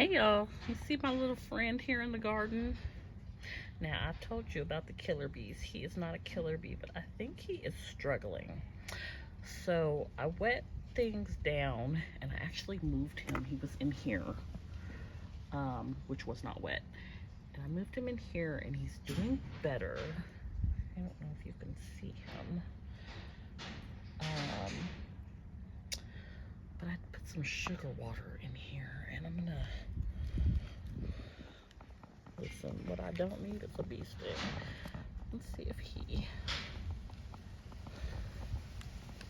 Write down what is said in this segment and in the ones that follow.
Hey y'all, you see my little friend here in the garden? Now, I told you about the killer bees. He is not a killer bee, but I think he is struggling. So I wet things down and I actually moved him. He was in here, which was not wet. And I moved him in here and he's doing better. I don't know if you can see him. But I put some sugar water in here and I'm gonna listen. What I don't need is a bee sting. Let's see if he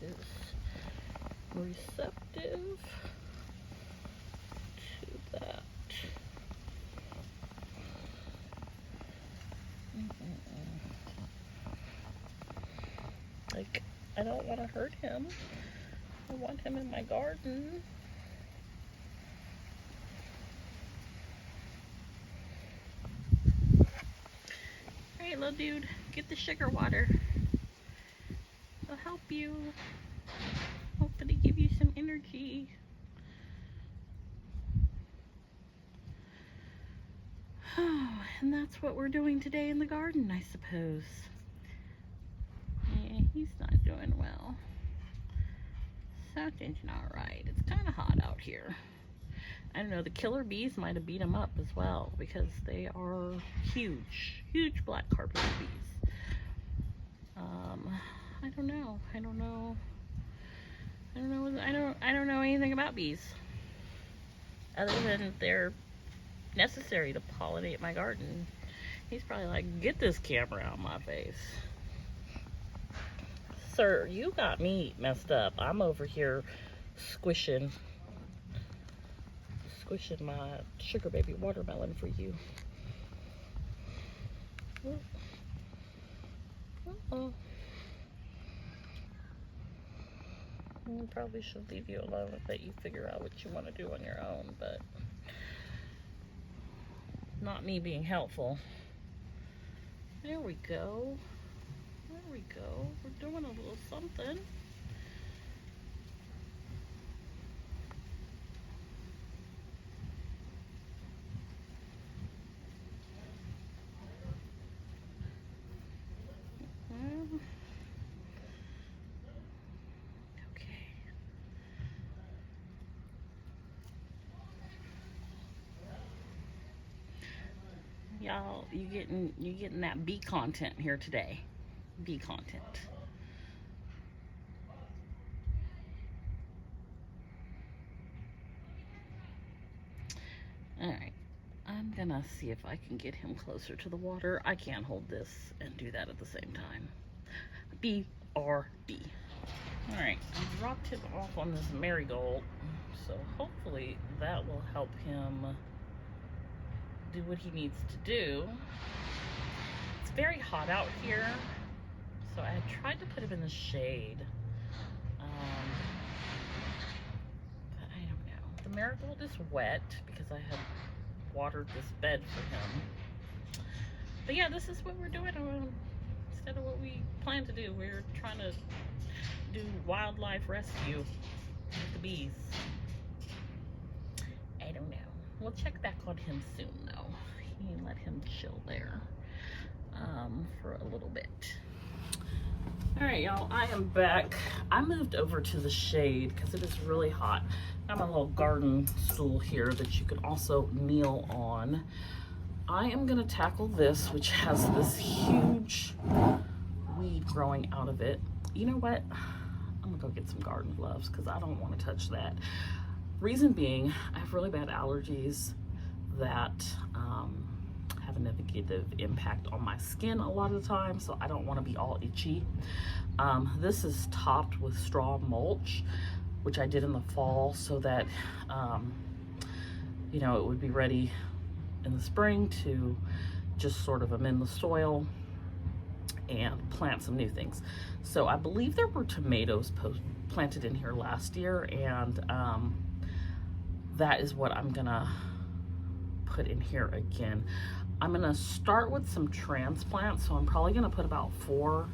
is receptive to that. Like, I don't want to hurt him. I want him in my garden. Alright, little dude, get the sugar water. It'll help you. Hopefully give you some energy. Oh, and that's what we're doing today in the garden, I suppose. Yeah, he's not doing well. Something's not right. It's kind of hot out here. I don't know, the killer bees might have beat him up as well because they are huge, huge black carpet bees. I don't know. I don't know anything about bees other than they're necessary to pollinate my garden. He's probably like, get this camera out of my face. Sir, you got me messed up. I'm over here squishing my sugar baby watermelon for you. Uh-oh. I probably should leave you alone and let you figure out what you want to do on your own, but not me being helpful. There we go. There we go. We're doing a little something. Y'all, you getting that bee content here today. Bee content. Alright. I'm gonna see if I can get him closer to the water. I can't hold this and do that at the same time. BRB. Alright, I dropped him off on this marigold, so hopefully that will help him do what he needs to do. It's very hot out here, so I tried to put him in the shade. But I don't know. The marigold is wet because I had watered this bed for him. But yeah, this is what we're doing instead of what we planned to do. We're trying to do wildlife rescue with the bees. I don't know. We'll check back on him soon though. Let him chill there for a little bit. All right, y'all, I am back. I moved over to the shade because it is really hot. I have a little garden stool here that you can also kneel on. I am gonna tackle this, which has this huge weed growing out of it. You know what? I'm gonna go get some garden gloves because I don't want to touch that. Reason being, I have really bad allergies that have a negative impact on my skin a lot of the time, so I don't want to be all itchy. This is topped with straw mulch, which I did in the fall so that you know, it would be ready in the spring to just sort of amend the soil and plant some new things. So I believe there were tomatoes planted in here last year, and that is what I'm gonna put in here again. I'm gonna start with some transplants, so I'm probably gonna put about 4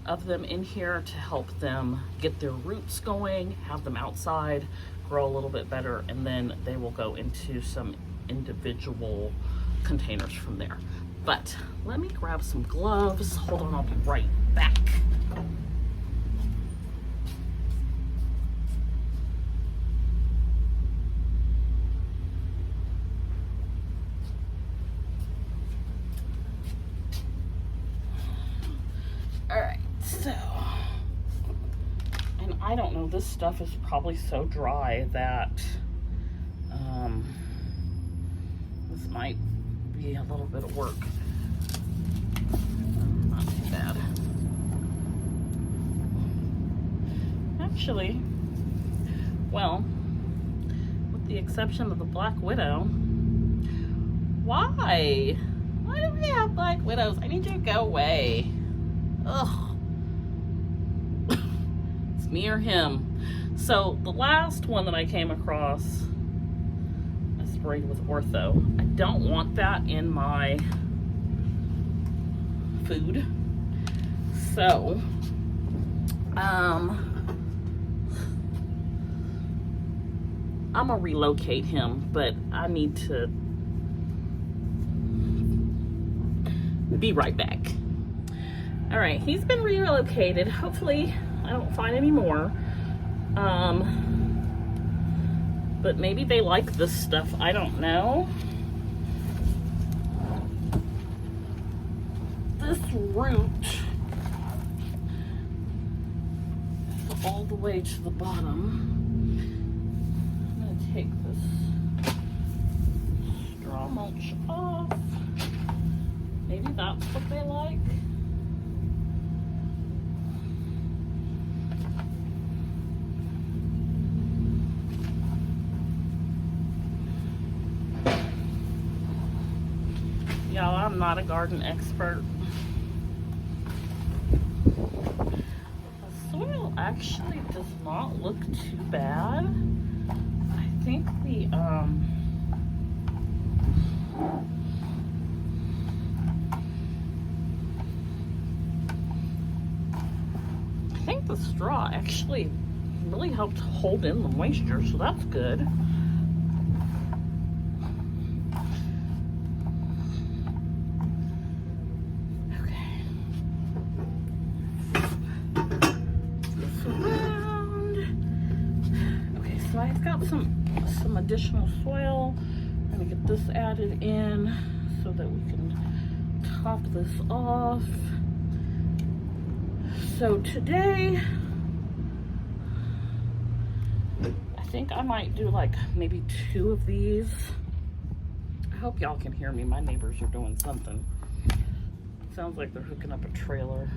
of them in here to help them get their roots going, have them outside, grow a little bit better, and then they will go into some individual containers from there. But let me grab some gloves. Hold on, I'll be right back. All right, so, and I don't know, this stuff is probably so dry that this might be a little bit of work. Not too bad. Actually, well, with the exception of the Black Widow, why? Why do we have Black Widows? I need you to go away. Ugh. It's me or him. So the last one that I came across, I sprayed with Ortho. I don't want that in my food. So, I'm gonna relocate him, but I need to be right back. All right, he's been relocated. Hopefully I don't find any more. But maybe they like this stuff. I don't know. This root is all the way to the bottom. I'm gonna take this straw mulch off. Maybe that's what they like. Y'all, I'm not a garden expert. The soil actually does not look too bad. I think the straw actually really helped hold in the moisture, so that's good. So I've got some additional soil. I'm gonna get this added in so that we can top this off. So today, I think I might do like maybe 2 of these. I hope y'all can hear me. My neighbors are doing something. Sounds like they're hooking up a trailer.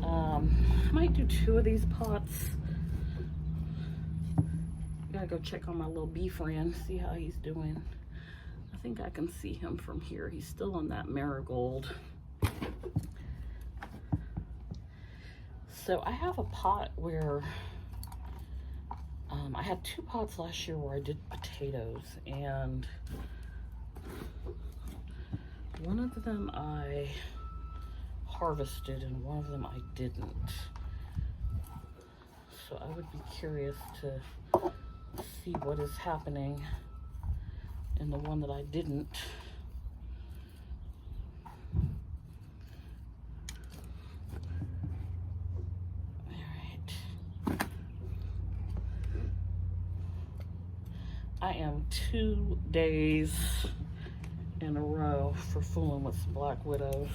I might do 2 of these pots. Gotta go check on my little bee friend, see how he's doing. I think I can see him from here. He's still on that marigold. So I have a pot where, I had 2 pots last year where I did potatoes, and one of them I harvested and one of them I didn't. So I would be curious to see what is happening in the one that I didn't. Alright. I am 2 days in a row for fooling with some Black Widows.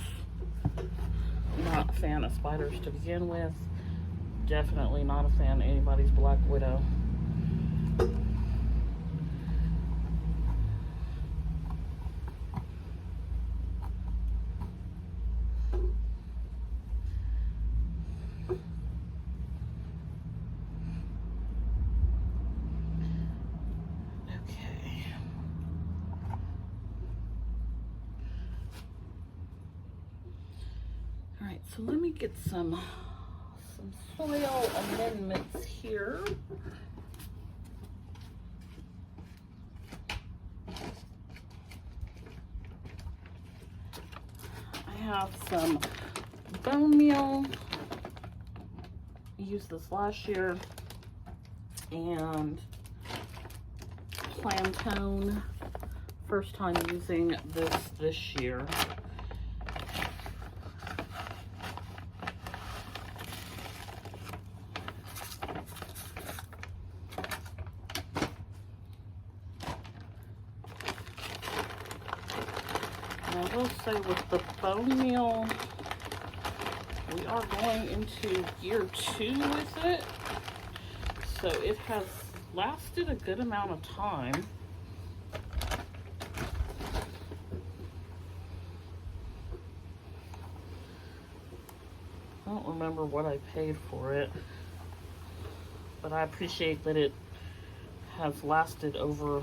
Not a fan of spiders to begin with. Definitely not a fan of anybody's Black Widow. Alright, so let me get some soil amendments here. I have some bone meal. I used this last year. and plantain. First time using this year. And I will say with the bone meal, we are going into year 2 with it. So it has lasted a good amount of time. I don't remember what I paid for it, but I appreciate that it has lasted over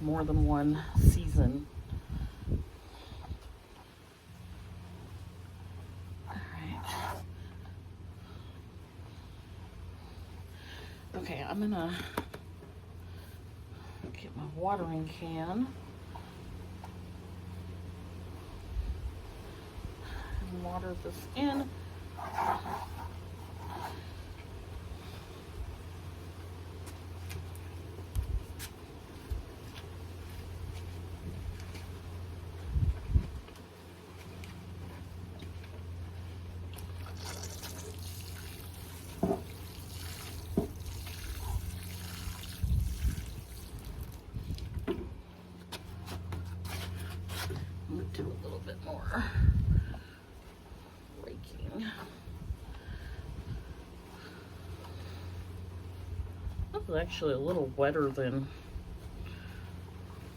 more than one season. All right. Okay, I'm gonna get my watering can and water this in. I'm gonna do a little bit more raking. This is actually a little wetter than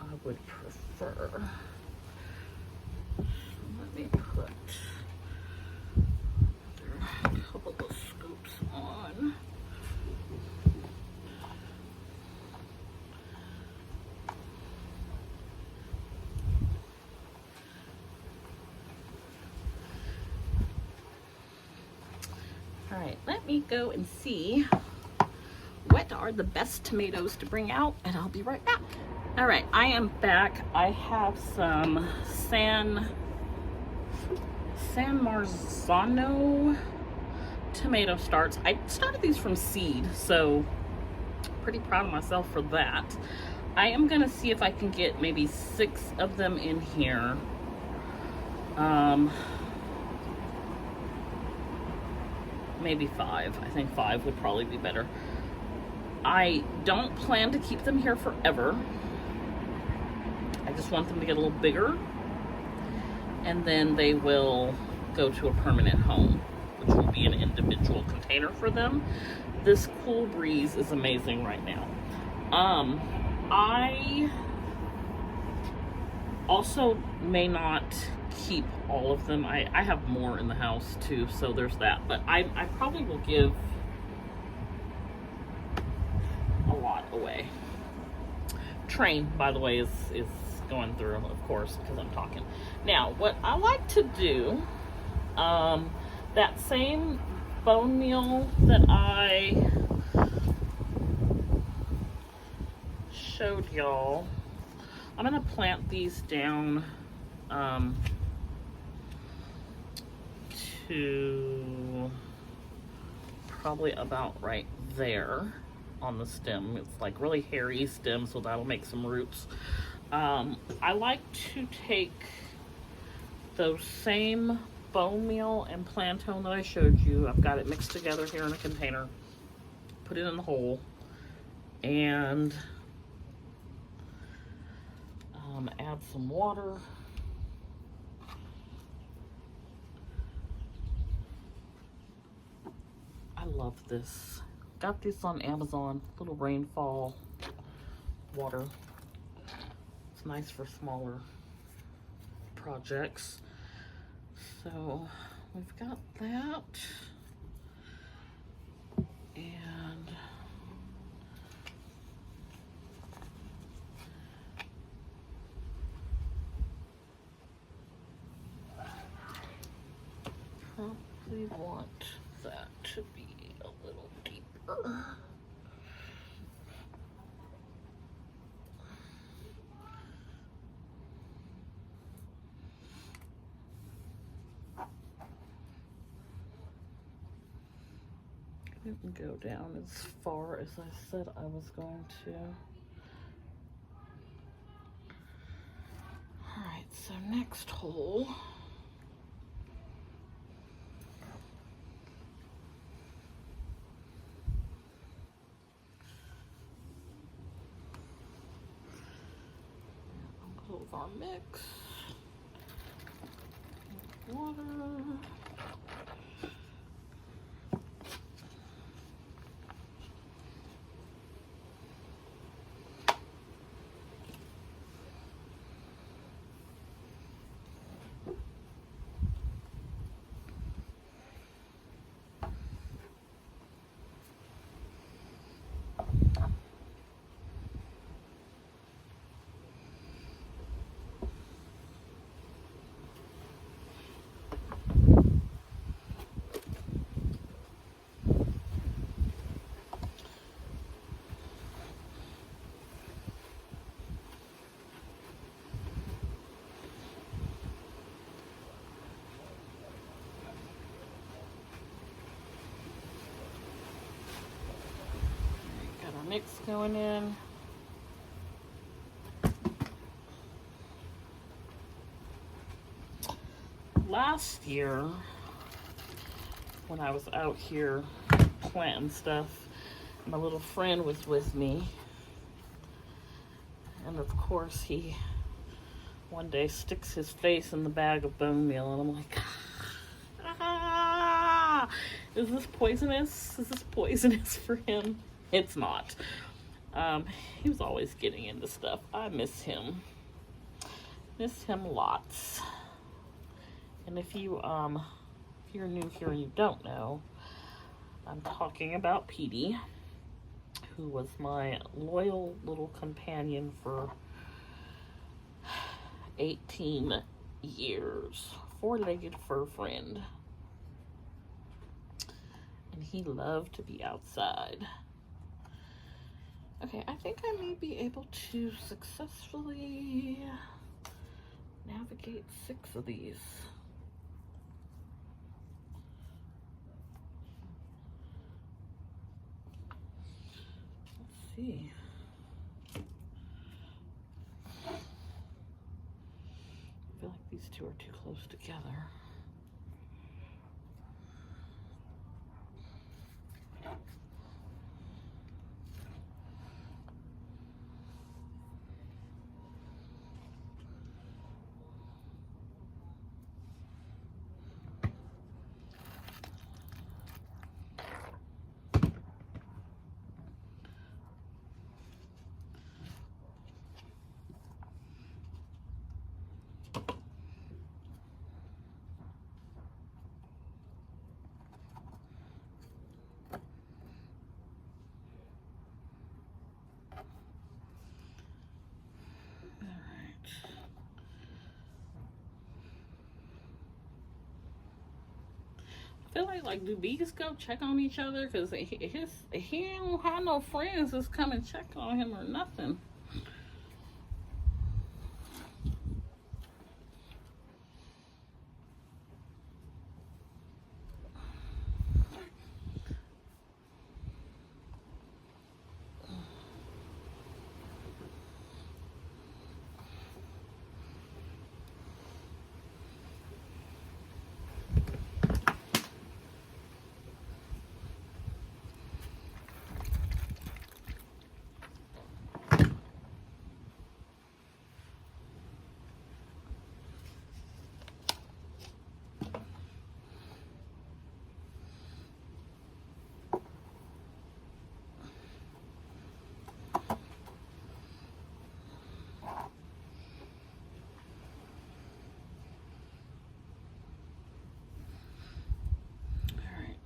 I would prefer. So let me put a couple of scoops on. All right, let me go and see what are the best tomatoes to bring out, and I'll be right back. All right, I am back. I have some San Marzano tomato starts. I started these from seed, so pretty proud of myself for that. I am gonna see if I can get maybe 6 of them in here. Maybe 5. I think 5 would probably be better. I don't plan to keep them here forever. I just want them to get a little bigger, and then they will go to a permanent home, which will be an individual container for them. This cool breeze is amazing right now. I also may not keep all of them. I have more in the house too, so there's that. But I probably will give a lot away. Train, by the way, is going through, of course, because I'm talking. Now, what I like to do, that same bone meal that I showed y'all, I'm gonna plant these down to probably about right there on the stem. It's like really hairy stem, so that'll make some roots. I like to take those same bone meal and plantain that I showed you. I've got it mixed together here in a container. Put it in the hole and add some water. I love this. Got this on Amazon. Little rainfall water. It's nice for smaller projects. So we've got that. And probably want that to be a little deeper. We didn't go down as far as I said I was going to. Alright, so next hole. Of our mix. Water. Mix going in. Last year, when I was out here planting stuff, my little friend was with me. And of course, he one day sticks his face in the bag of bone meal, and I'm like, ah, is this poisonous? Is this poisonous for him? It's not. He was always getting into stuff. I miss him. Miss him lots. And if you're new here and you don't know, I'm talking about Petey, who was my loyal little companion for 18 years. Four-legged fur friend. And he loved to be outside. Okay, I think I may be able to successfully navigate 6 of these. Let's see. I feel like these two are too close together. I feel like do bees go check on each other? Because he don't have no friends that's come and check on him or nothing.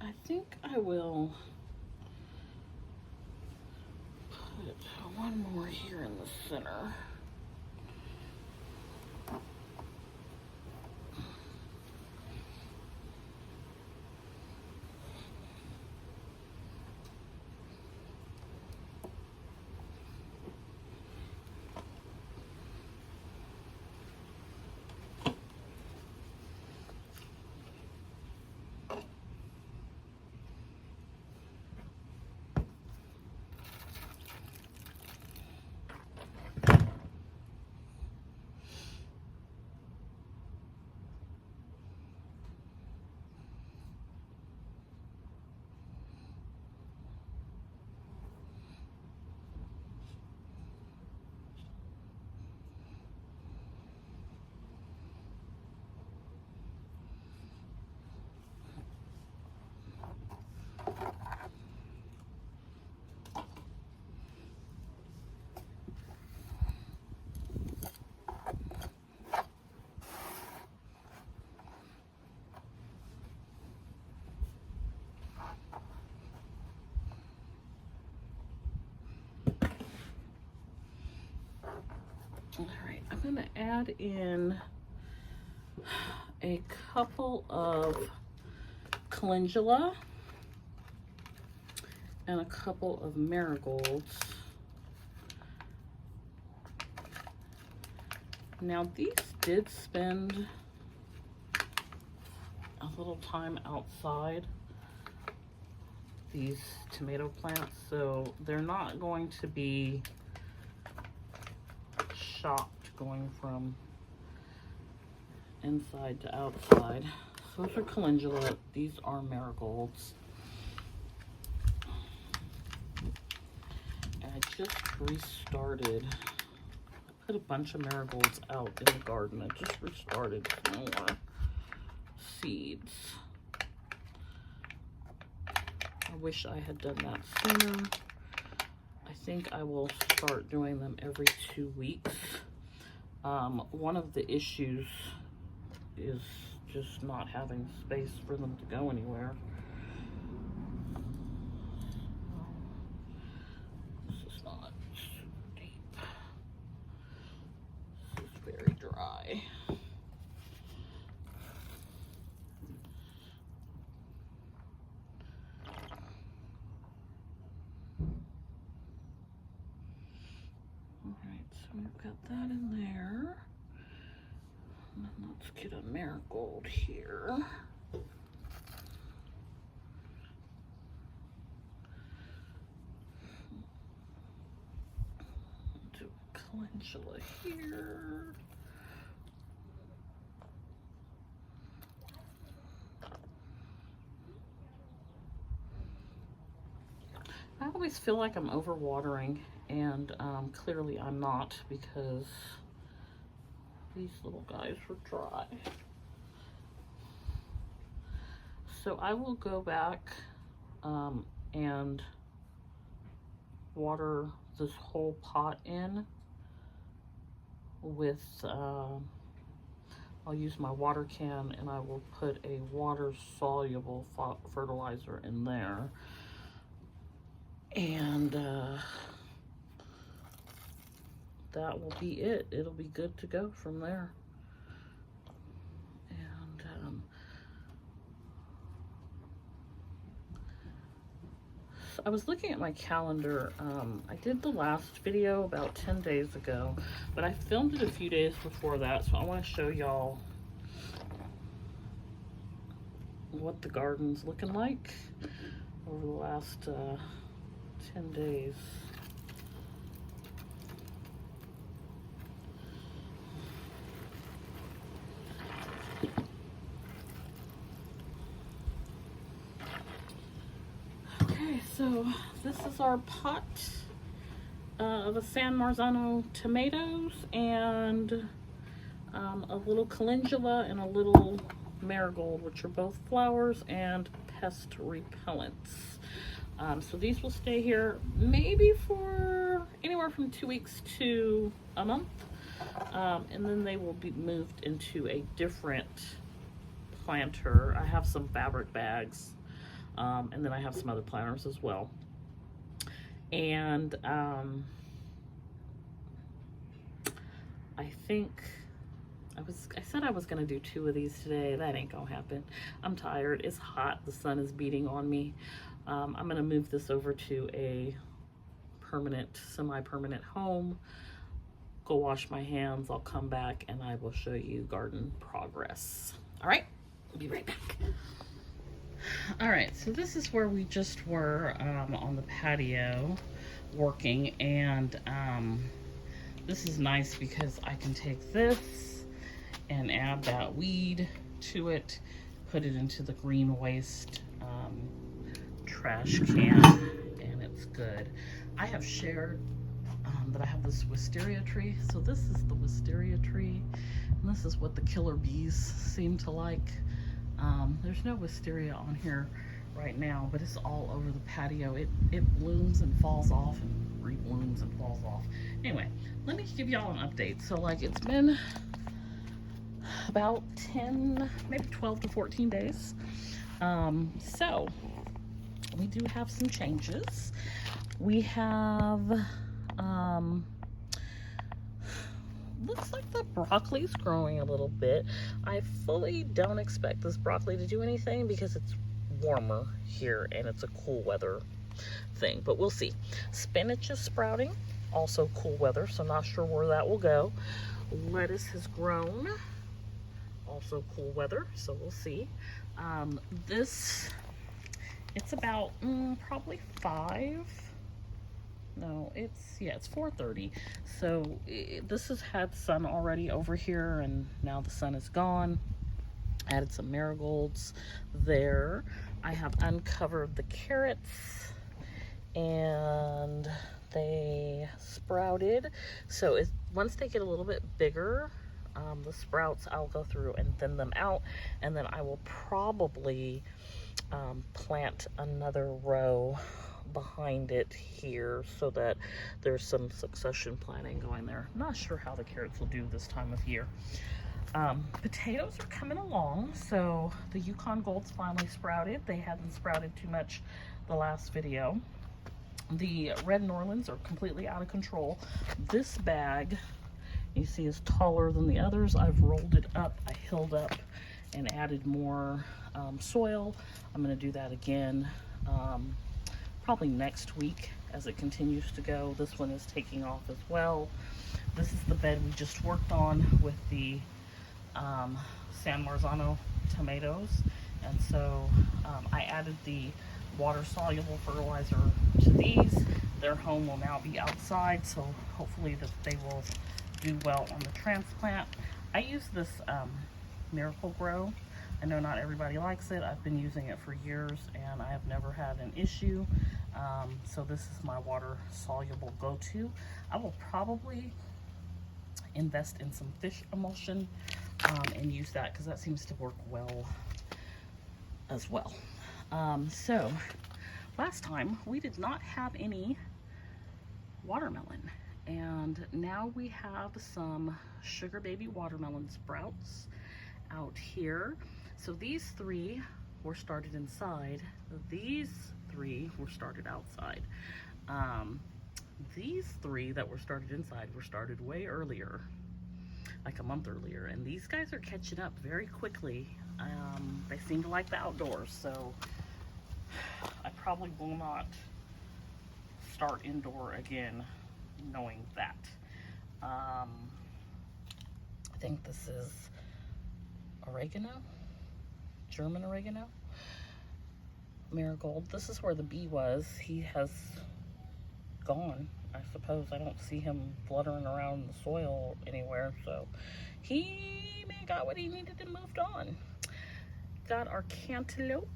I think I will put one more here in the center. add in a couple of calendula and a couple of marigolds. Now these did spend a little time outside, these tomato plants, so they're not going to be shocked going from inside to outside. So those are calendula, these are marigolds. And I just restarted. I put a bunch of marigolds out in the garden. I just restarted some more seeds. I wish I had done that sooner. I think I will start doing them every 2 weeks. One of the issues is just not having space for them to go anywhere. This is not super deep. This is very dry. Alright, so we've got that in there. And then let's get a marigold here. Do a calendula here. I always feel like I'm overwatering, and clearly I'm not, because these little guys were dry. So I will go back and water this whole pot in with, I'll use my water can, and I will put a water-soluble fertilizer in there. And that will be it. It'll be good to go from there. And so I was looking at my calendar. I did the last video about 10 days ago, but I filmed it a few days before that, so I want to show y'all what the garden's looking like over the last 10 days. Okay, so this is our pot of a San Marzano tomatoes and a little calendula and a little marigold, which are both flowers and pest repellents. So these will stay here maybe for anywhere from 2 weeks to a month. And then they will be moved into a different planter. I have some fabric bags. And then I have some other planters as well. And I think I said I was gonna do 2 of these today. That ain't gonna happen. I'm tired. It's hot. The sun is beating on me. I'm gonna move this over to a permanent, semi-permanent home. Go wash my hands. I'll come back and I will show you garden progress. All right, I'll be right back. All right, so this is where we just were on the patio working, and this is nice because I can take this and add that weed to it, put it into the green waste trash can, and it's good. I have shared that I have this wisteria tree. So this is the wisteria tree, and this is what the killer bees seem to like. There's no wisteria on here right now, but it's all over the patio. It blooms and falls off and reblooms and falls off. Anyway, let me give y'all an update. So like, it's been about 10, maybe 12 to 14 days. So we do have some changes. We have looks like the broccoli's growing a little bit. I fully don't expect this broccoli to do anything because it's warmer here and it's a cool weather thing, but we'll see. Spinach is sprouting, also cool weather, so not sure where that will go. Lettuce has grown, also cool weather, so we'll see. It's about probably 5. No, it's 4:30. So this has had sun already over here, and now the sun is gone. Added some marigolds there. I have uncovered the carrots, and they sprouted. So once they get a little bit bigger, the sprouts, I'll go through and thin them out, and then I will probably plant another row behind it here so that there's some succession planting going there. Not sure how the carrots will do this time of year. Potatoes are coming along. So the Yukon Golds finally sprouted. They hadn't sprouted too much the last video. The Red Norlands are completely out of control. This bag, you see, is taller than the others. I've rolled it up, I hilled up, and added more soil. I'm going to do that again probably next week as it continues to go. This one is taking off as well. This is the bed we just worked on with the San Marzano tomatoes, and so I added the water-soluble fertilizer to these. Their home will now be outside, so hopefully that they will do well on the transplant. I use this Miracle Grow. I know not everybody likes it. I've been using it for years and I have never had an issue. So this is my water-soluble go-to. I will probably invest in some fish emulsion and use that because that seems to work well as well. So last time we did not have any watermelon, and now we have some sugar baby watermelon sprouts out here. So these 3 were started inside. These 3 were started outside. These 3 that were started inside were started way earlier, like a month earlier, and these guys are catching up very quickly. They seem to like the outdoors, so I probably will not start indoor again knowing that. I think this is oregano, German oregano, marigold. This is where the bee was. He has gone, I suppose. I don't see him fluttering around the soil anywhere, so he may got what he needed and moved on. Got our cantaloupe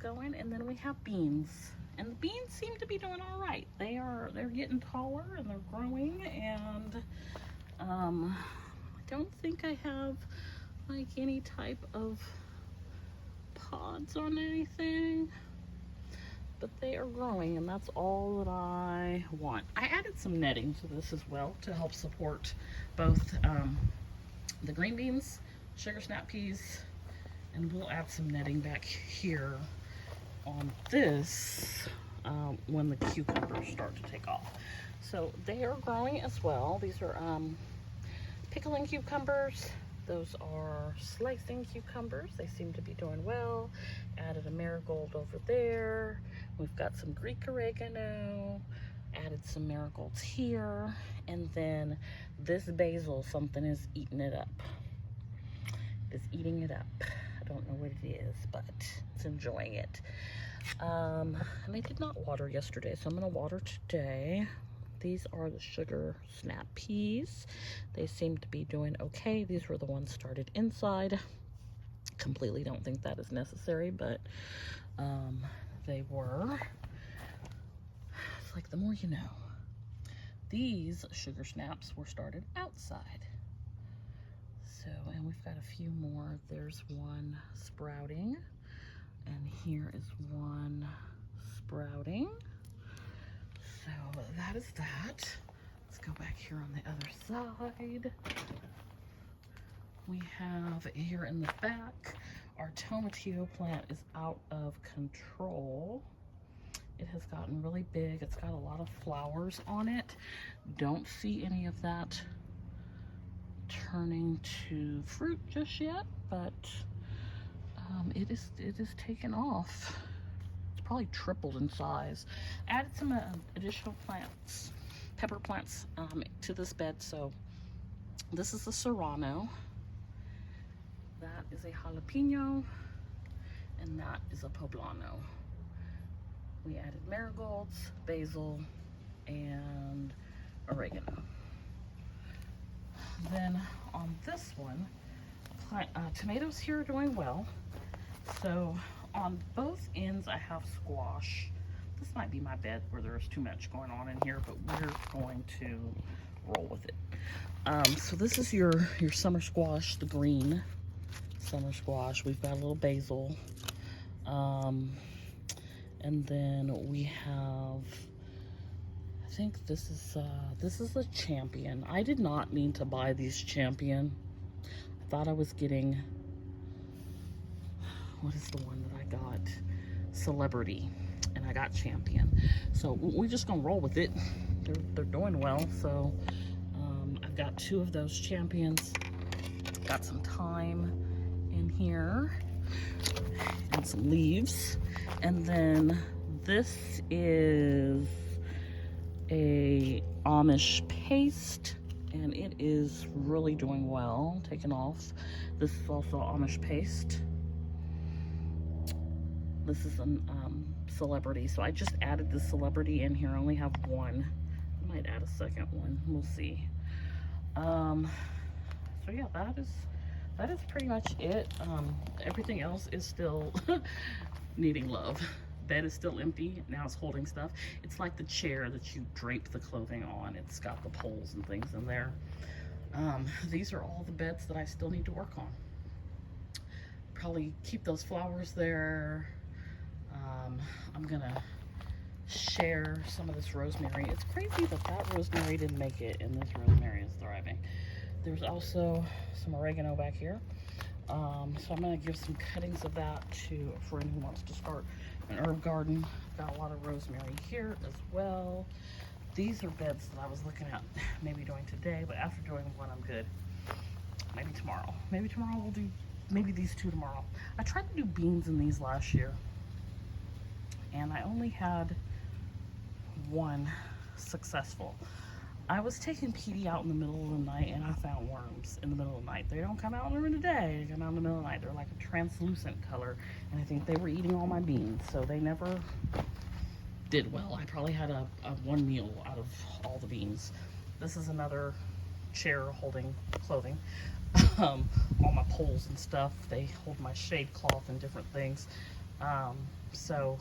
going, and then we have beans, and the beans seem to be doing all right. They're getting taller and they're growing, and I don't think I have like any type of pods on anything, but they are growing, and that's all that I want. I added some netting to this as well to help support both the green beans, sugar snap peas, and we'll add some netting back here on this when the cucumbers start to take off. So they are growing as well. These are pickling cucumbers. Those are slicing cucumbers. They seem to be doing well. Added a marigold over there. We've got some Greek oregano. Added some marigolds here. And then this basil, something is eating it up. It's eating it up. I don't know what it is, but it's enjoying it. And I did not water yesterday, so I'm gonna water today. These are the sugar snap peas. They seem to be doing okay. These were the ones started inside. Completely don't think that is necessary, but they were. It's like the more you know. These sugar snaps were started outside. So, and we've got a few more. There's one sprouting, and here is one sprouting. So that is that. Let's go back here on the other side. We have here in the back, our tomatillo plant is out of control. It has gotten really big. It's got a lot of flowers on it. Don't see any of that turning to fruit just yet, but it is taken off. It's probably tripled in size. Added some additional plants, pepper plants, to this bed. So this is a serrano, that is a jalapeno, and that is a poblano. We added marigolds, basil, and oregano. Then on this one, tomatoes here are doing well. So on both ends I have squash. This might be my bed where there's too much going on in here, but we're going to roll with it. So this is your summer squash, the green summer squash. We've got a little basil. And then we have, I think this is a champion. I did not mean to buy these champion. I thought I was getting, what is the one that I got? Celebrity, and I got champion. So we're just gonna roll with it. They're doing well. So I've got 2 of those champions. Got some thyme in here and some leaves. And then this is a Amish paste, and it is really doing well, taking off. This is also Amish paste. This is a celebrity, so I just added the celebrity in here. I only have 1. I might add a second one, we'll see. So yeah, that is pretty much it. Everything else is still needing love. Bed is still empty. Now it's holding stuff. It's like the chair that you drape the clothing on. It's got the poles and things in there. These are all the beds that I still need to work on. Probably keep those flowers there. I'm gonna share some of this rosemary. It's crazy that rosemary didn't make it and this rosemary is thriving. There's also some oregano back here. So I'm gonna give some cuttings of that for anyone who wants to start an herb garden. Got a lot of rosemary here as well. These are beds that I was looking at maybe doing today, but after doing one, I'm good. Maybe tomorrow. Maybe tomorrow we'll do maybe these 2 tomorrow. I tried to do beans in these last year, and I only had 1 successful. I was taking PD out in the middle of the night, and I found worms in the middle of the night. They don't come out during the day, they come out in the middle of the night. They're like a translucent color, and I think they were eating all my beans, so they never did well. I probably had a 1 meal out of all the beans. This is another chair holding clothing. All my poles and stuff, they hold my shade cloth and different things. So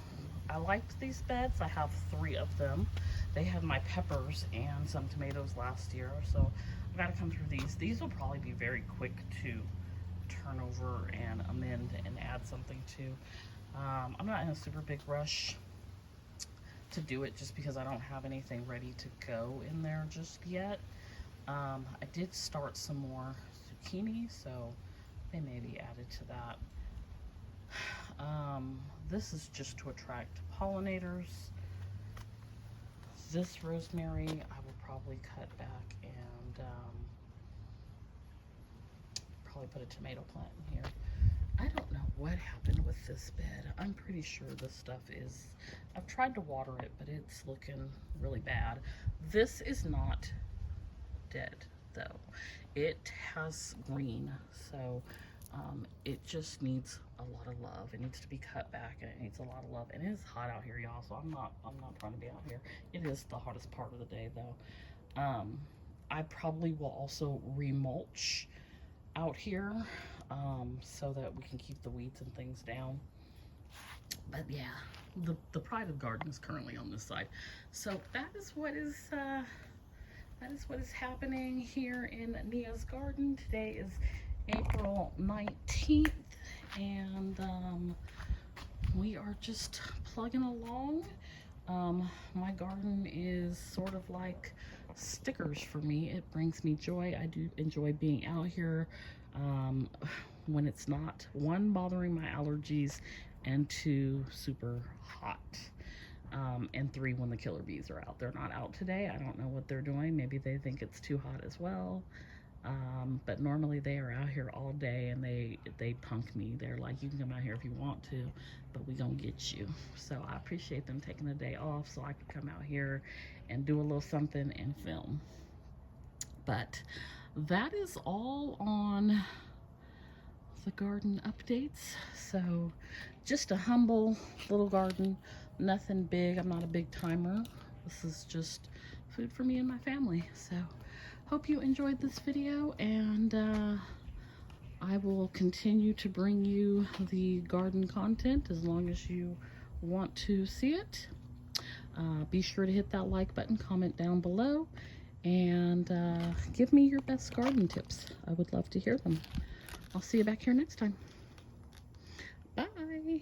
I liked these beds. I have 3 of them. They had my peppers and some tomatoes last year, so I've got to come through these. These will probably be very quick to turn over and amend and add something to. I'm not in a super big rush to do it just because I don't have anything ready to go in there just yet. I did start some more zucchini, so they may be added to that. This is just to attract pollinators. This rosemary I will probably cut back and probably put a tomato plant in here. I don't know what happened with this bed. I'm pretty sure this stuff is, I've tried to water it, but it's looking really bad. This is not dead though. It has green, so it just needs a lot of love. It needs to be cut back, and it needs a lot of love. And it is hot out here, y'all, so I'm not trying to be out here. It is the hottest part of the day though. I probably will also remulch out here so that we can keep the weeds and things down. But yeah, the pride of garden is currently on this side. So that is what is happening here in Nia's garden. Today is April 19th, and we are just plugging along. My garden is sort of like stickers for me. It brings me joy. I do enjoy being out here when it's not, 1, bothering my allergies, and 2, super hot. and 3 when the killer bees are out. They're not out today. I don't know what they're doing. Maybe they think it's too hot as well. But normally they are out here all day, and they punk me. They're like, you can come out here if you want to, but we gonna get you. So I appreciate them taking the day off so I could come out here and do a little something and film. But that is all on the garden updates. So just a humble little garden, nothing big. I'm not a big timer. This is just food for me and my family. So hope you enjoyed this video, and I will continue to bring you the garden content as long as you want to see it. Be sure to hit that like button, comment down below, and give me your best garden tips. I would love to hear them. I'll see you back here next time. Bye.